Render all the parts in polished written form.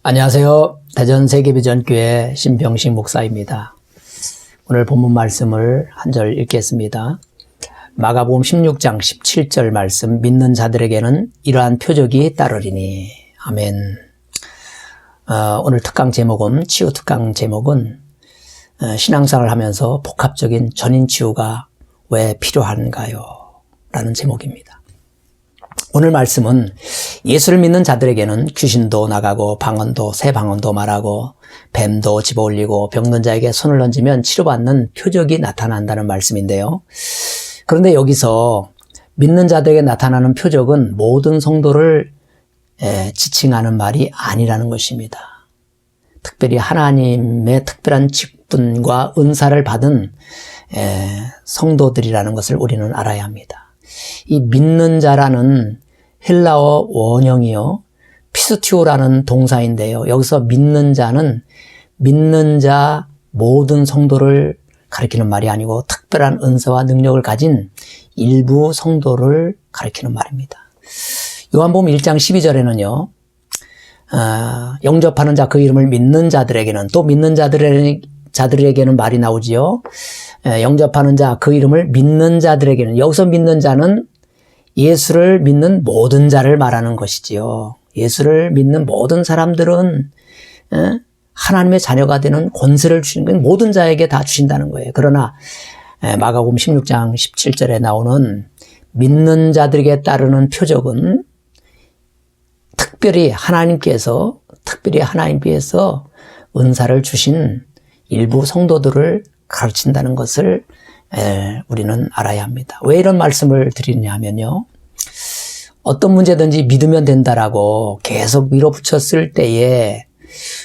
안녕하세요. 대전 세계비전교회 신병식 목사입니다. 오늘 본문 말씀을 한 절 읽겠습니다. 마가복음 16장 17절 말씀, 믿는 자들에게는 이러한 표적이 따르리니. 아멘. 오늘 특강 제목은, 치유 특강 제목은 신앙생활을 하면서 복합적인 전인 치유가 왜 필요한가요? 라는 제목입니다. 오늘 말씀은 예수를 믿는 자들에게는 귀신도 나가고 방언도 새 방언도 말하고 뱀도 집어올리고 병든 자에게 손을 얹으면 치료받는 표적이 나타난다는 말씀인데요. 그런데 여기서 믿는 자들에게 나타나는 표적은 모든 성도를 지칭하는 말이 아니라는 것입니다. 특별히 하나님의 특별한 직분과 은사를 받은 성도들이라는 것을 우리는 알아야 합니다. 이 믿는 자라는 헬라어 원형이요, 피스티오라는 동사인데요. 여기서 믿는 자는 믿는 자 모든 성도를 가리키는 말이 아니고 특별한 은사와 능력을 가진 일부 성도를 가리키는 말입니다. 요한복음 1장 12절에는요. 영접하는 자 그 이름을 믿는 자들에게는, 또 믿는 자들에게는 말이 나오지요. 영접하는 자 그 이름을 믿는 자들에게는, 여기서 믿는 자는 예수를 믿는 모든 자를 말하는 것이지요. 예수를 믿는 모든 사람들은 하나님의 자녀가 되는 권세를 주시는 건 모든 자에게 다 주신다는 거예요. 그러나 마가복음 16장 17절에 나오는 믿는 자들에게 따르는 표적은 특별히 하나님께서 은사를 주신 일부 성도들을 가르친다는 것을 우리는 알아야 합니다. 왜 이런 말씀을 드리냐 하면요. 어떤 문제든지 믿으면 된다라고 계속 밀어붙였을 때에,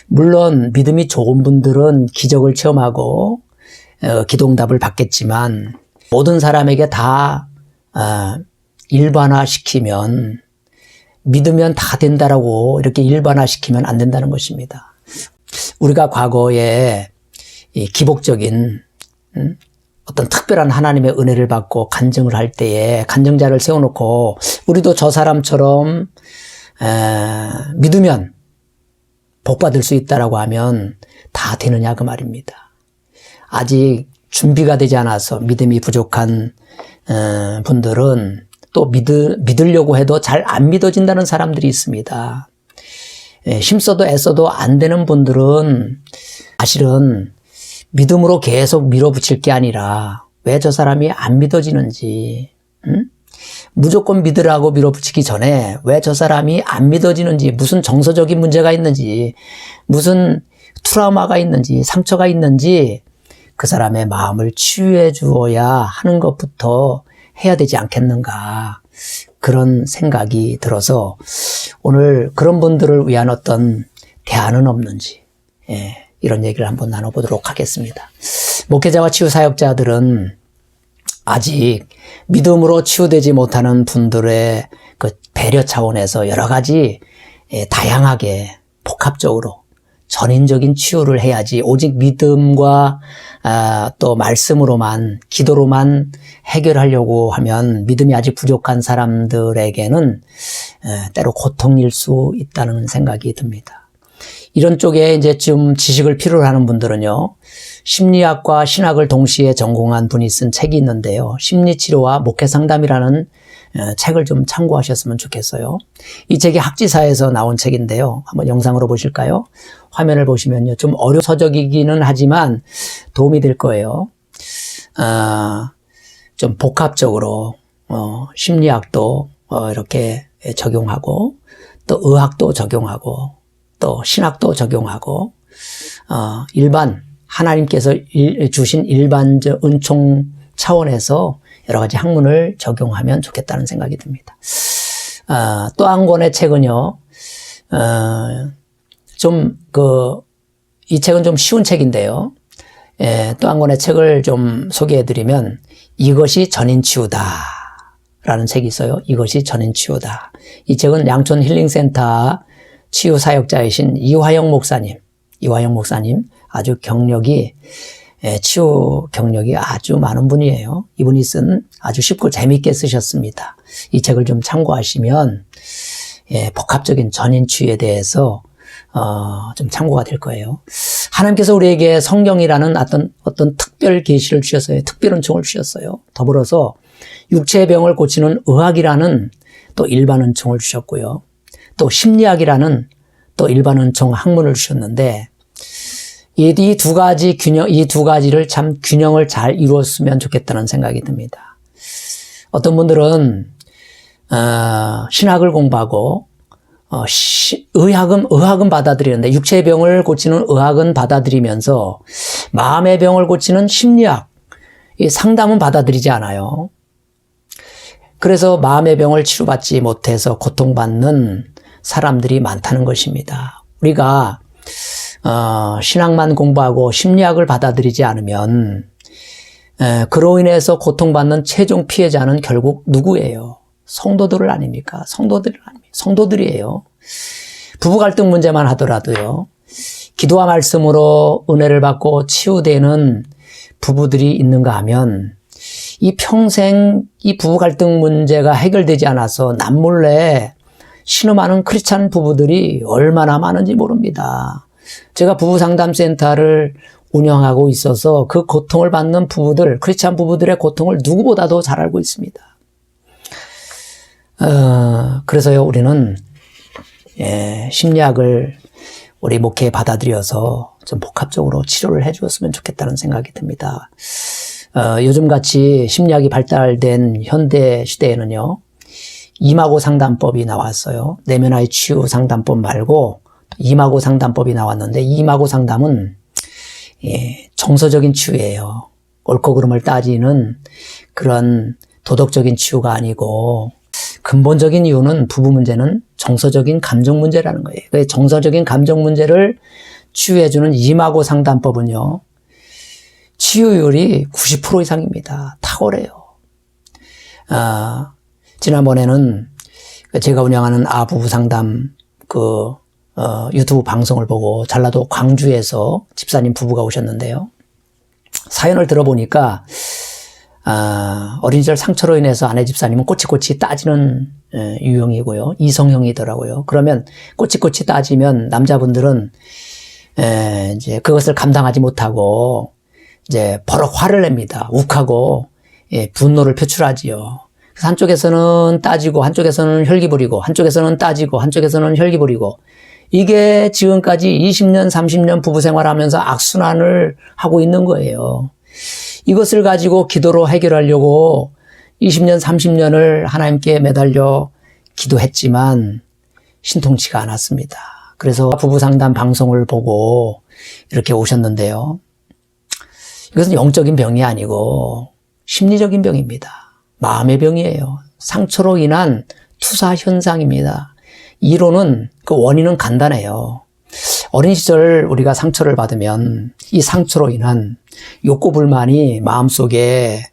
물론 믿음이 좋은 분들은 기적을 체험하고 기도응답을 받겠지만, 모든 사람에게 다 일반화시키면, 믿으면 다 된다라고 이렇게 일반화시키면 안 된다는 것입니다. 우리가 과거에 기복적인 어떤 특별한 하나님의 은혜를 받고 간증을 할 때에 간증자를 세워놓고 우리도 저 사람처럼 믿으면 복 받을 수 있다라고 하면 다 되느냐 그 말입니다. 아직 준비가 되지 않아서 믿음이 부족한 분들은 또 믿으려고 해도 잘 안 믿어진다는 사람들이 있습니다. 힘써도 애써도 안 되는 분들은 사실은 믿음으로 계속 밀어붙일 게 아니라 왜 저 사람이 안 믿어지는지, 무조건 믿으라고 밀어붙이기 전에 왜 저 사람이 안 믿어지는지, 무슨 정서적인 문제가 있는지, 무슨 트라우마가 있는지, 상처가 있는지 그 사람의 마음을 치유해 주어야 하는 것부터 해야 되지 않겠는가, 그런 생각이 들어서 오늘 그런 분들을 위한 어떤 대안은 없는지 이런 얘기를 한번 나눠보도록 하겠습니다. 목회자와 치유사역자들은 아직 믿음으로 치유되지 못하는 분들의 그 배려 차원에서 여러 가지 다양하게 복합적으로 전인적인 치유를 해야지, 오직 믿음과 또 말씀으로만, 기도로만 해결하려고 하면 믿음이 아직 부족한 사람들에게는 때로 고통일 수 있다는 생각이 듭니다. 이런 쪽에 이제 좀 지식을 필요로 하는 분들은요, 심리학과 신학을 동시에 전공한 분이 쓴 책이 있는데요. 심리치료와 목회상담이라는 책을 좀 참고하셨으면 좋겠어요. 이 책이 학지사에서 나온 책인데요. 한번 영상으로 보실까요? 화면을 보시면요. 좀 어려운 서적이기는 하지만 도움이 될 거예요. 좀 복합적으로 심리학도 이렇게 적용하고, 또 의학도 적용하고, 또 신학도 적용하고, 하나님께서 주신 일반적 은총 차원에서 여러 가지 학문을 적용하면 좋겠다는 생각이 듭니다. 또 한 권의 책은요, 이 책은 좀 쉬운 책인데요. 또 한 권의 책을 좀 소개해드리면, 이것이 전인치유다 라는 책이 있어요. 이것이 전인치유다. 이 책은 양촌 힐링센터 치유사역자이신 이화영 목사님 아주 치유 경력이 아주 많은 분이에요. 이분이 쓴 아주 쉽고 재미있게 쓰셨습니다. 이 책을 좀 참고하시면 복합적인 전인치유에 대해서 좀 참고가 될 거예요. 하나님께서 우리에게 성경이라는 어떤 특별 계시를 주셨어요. 특별 은총을 주셨어요. 더불어서 육체의 병을 고치는 의학이라는 또 일반 은총을 주셨고요. 또 심리학이라는 또 일반 은총 학문을 주셨는데 이 두 가지를 참 균형을 잘 이루었으면 좋겠다는 생각이 듭니다. 어떤 분들은 신학을 공부하고 의학은 받아들이는데 육체의 병을 고치는 의학은 받아들이면서 마음의 병을 고치는 심리학, 이 상담은 받아들이지 않아요. 그래서 마음의 병을 치료받지 못해서 고통받는 사람들이 많다는 것입니다. 우리가 신학만 공부하고 심리학을 받아들이지 않으면 그로 인해서 고통받는 최종 피해자는 결국 누구예요? 성도들 아닙니까? 성도들이에요. 부부 갈등 문제만 하더라도요. 기도와 말씀으로 은혜를 받고 치유되는 부부들이 있는가 하면 이 평생 이 부부 갈등 문제가 해결되지 않아서 남몰래 신음하는 크리스찬 부부들이 얼마나 많은지 모릅니다. 제가 부부상담센터를 운영하고 있어서 그 고통을 받는 부부들, 크리스찬 부부들의 고통을 누구보다도 잘 알고 있습니다. 그래서요, 우리는 심리학을 우리 목회에 받아들여서 좀 복합적으로 치료를 해주었으면 좋겠다는 생각이 듭니다. 요즘같이 심리학이 발달된 현대 시대에는요, 이마고 상담법이 나왔어요. 내면화의 치유 상담법 말고 이마고 상담법이 나왔는데 이마고 상담은 정서적인 치유예요. 옳고 그름을 따지는 그런 도덕적인 치유가 아니고 근본적인 이유는 부부 문제는 정서적인 감정 문제라는 거예요. 그 정서적인 감정 문제를 치유해주는 이마고 상담법은요, 치유율이 90% 이상입니다. 탁월해요. 지난번에는 제가 운영하는 부부 상담 유튜브 방송을 보고 전라도 광주에서 집사님 부부가 오셨는데요. 사연을 들어보니까 어린 시절 상처로 인해서 아내 집사님은 꼬치꼬치 따지는 유형이고요. 이성형이더라고요. 그러면 꼬치꼬치 따지면 남자분들은 이제 그것을 감당하지 못하고 이제 버럭 화를 냅니다. 욱하고 분노를 표출하지요. 그래서 한쪽에서는 따지고 한쪽에서는 혈기 부리고 한쪽에서는 따지고 한쪽에서는 혈기 부리고 이게 지금까지 20년, 30년 부부 생활하면서 악순환을 하고 있는 거예요. 이것을 가지고 기도로 해결하려고 20년, 30년을 하나님께 매달려 기도했지만 신통치가 않았습니다. 그래서 부부 상담 방송을 보고 이렇게 오셨는데요. 이것은 영적인 병이 아니고 심리적인 병입니다. 마음의 병이에요. 상처로 인한 투사 현상입니다. 이론은 그 원인은 간단해요. 어린 시절 우리가 상처를 받으면 이 상처로 인한 욕구불만이 마음속에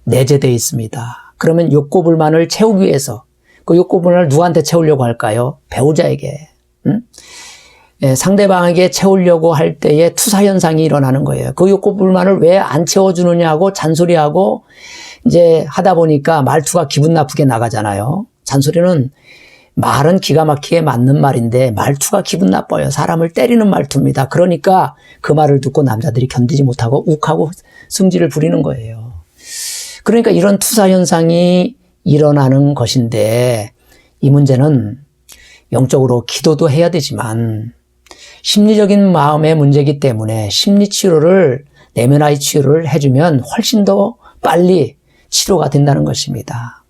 내재되어 있습니다. 그러면 욕구불만을 채우기 위해서 그 욕구불만을 누구한테 채우려고 할까요? 배우자에게. 상대방에게 채우려고 할 때에 투사현상이 일어나는 거예요. 그 욕구불만을 왜 안 채워주느냐고 잔소리하고 이제 하다 보니까 말투가 기분 나쁘게 나가잖아요. 잔소리는 말은 기가 막히게 맞는 말인데 말투가 기분 나빠요. 사람을 때리는 말투입니다. 그러니까 그 말을 듣고 남자들이 견디지 못하고 욱하고 승질을 부리는 거예요. 그러니까 이런 투사 현상이 일어나는 것인데 이 문제는 영적으로 기도도 해야 되지만 심리적인 마음의 문제이기 때문에 심리치료를 내면화의 치유를 해주면 훨씬 더 빨리 치료가 된다는 것입니다.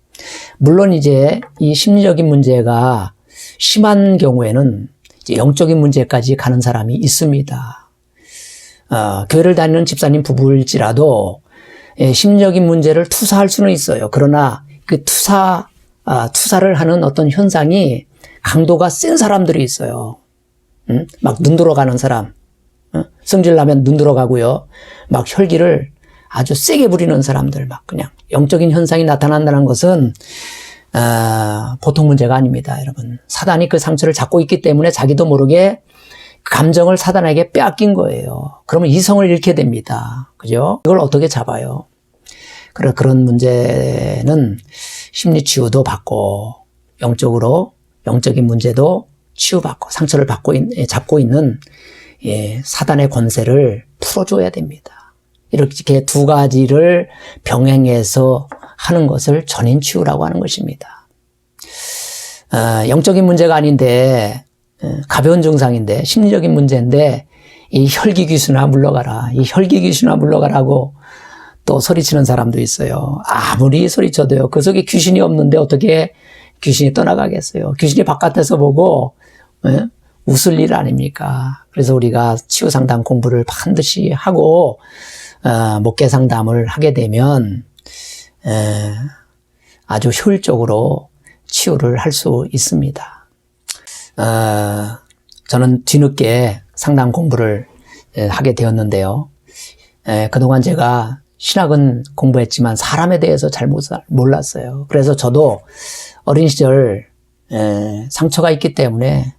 물론 이제 이 심리적인 문제가 심한 경우에는 이제 영적인 문제까지 가는 사람이 있습니다. 교회를 다니는 집사님 부부일지라도 심리적인 문제를 투사할 수는 있어요. 그러나 그 투사를 하는 어떤 현상이 강도가 센 사람들이 있어요. 막 눈 돌아가는 사람, 성질나면 눈 돌아가고요. 막 혈기를 아주 세게 부리는 사람들, 막 그냥 영적인 현상이 나타난다는 것은 보통 문제가 아닙니다, 여러분. 사단이 그 상처를 잡고 있기 때문에 자기도 모르게 감정을 사단에게 빼앗긴 거예요. 그러면 이성을 잃게 됩니다. 그죠? 이걸 어떻게 잡아요? 그런 문제는 심리치유도 받고 영적인 문제도 치유받고 상처를 잡고 있는 사단의 권세를 풀어줘야 됩니다. 이렇게 두 가지를 병행해서 하는 것을 전인치유라고 하는 것입니다. 영적인 문제가 아닌데 가벼운 증상인데 심리적인 문제인데 이 혈기귀신아 물러가라, 이 혈기귀신아 물러가라고 또 소리치는 사람도 있어요. 아무리 소리쳐도요, 그 속에 귀신이 없는데 어떻게 귀신이 떠나가겠어요. 귀신이 바깥에서 보고 웃을 일 아닙니까? 그래서 우리가 치유상담 공부를 반드시 하고 목회 상담을 하게 되면 아주 효율적으로 치유를 할 수 있습니다. 저는 뒤늦게 상담 공부를 하게 되었는데요. 그동안 제가 신학은 공부했지만 사람에 대해서 잘 몰랐어요. 그래서 저도 어린 시절 상처가 있기 때문에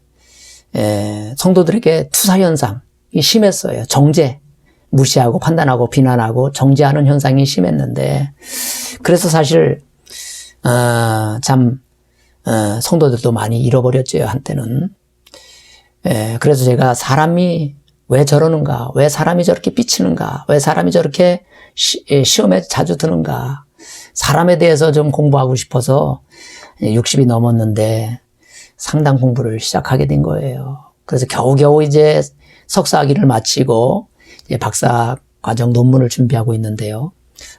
성도들에게 투사 현상이 심했어요. 정죄, 무시하고 판단하고 비난하고 정죄하는 현상이 심했는데, 그래서 사실 성도들도 많이 잃어버렸죠, 한때는. 그래서 제가 사람이 왜 저러는가, 왜 사람이 저렇게 삐치는가, 왜 사람이 저렇게 시험에 자주 드는가, 사람에 대해서 좀 공부하고 싶어서 60이 넘었는데 상담 공부를 시작하게 된 거예요. 그래서 겨우겨우 이제 석사학위를 마치고 이제 박사 과정 논문을 준비하고 있는데요.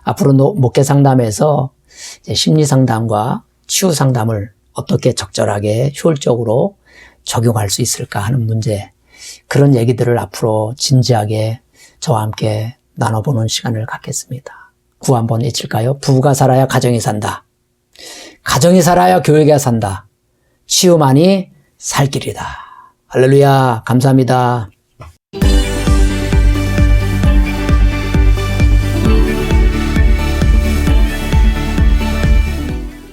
앞으로 목회 상담에서 이제 심리 상담과 치유 상담을 어떻게 적절하게 효율적으로 적용할 수 있을까 하는 문제, 그런 얘기들을 앞으로 진지하게 저와 함께 나눠보는 시간을 갖겠습니다. 구 한번 외칠까요? 부부가 살아야 가정이 산다. 가정이 살아야 교회가 산다. 치유만이 살 길이다. 할렐루야, 감사합니다.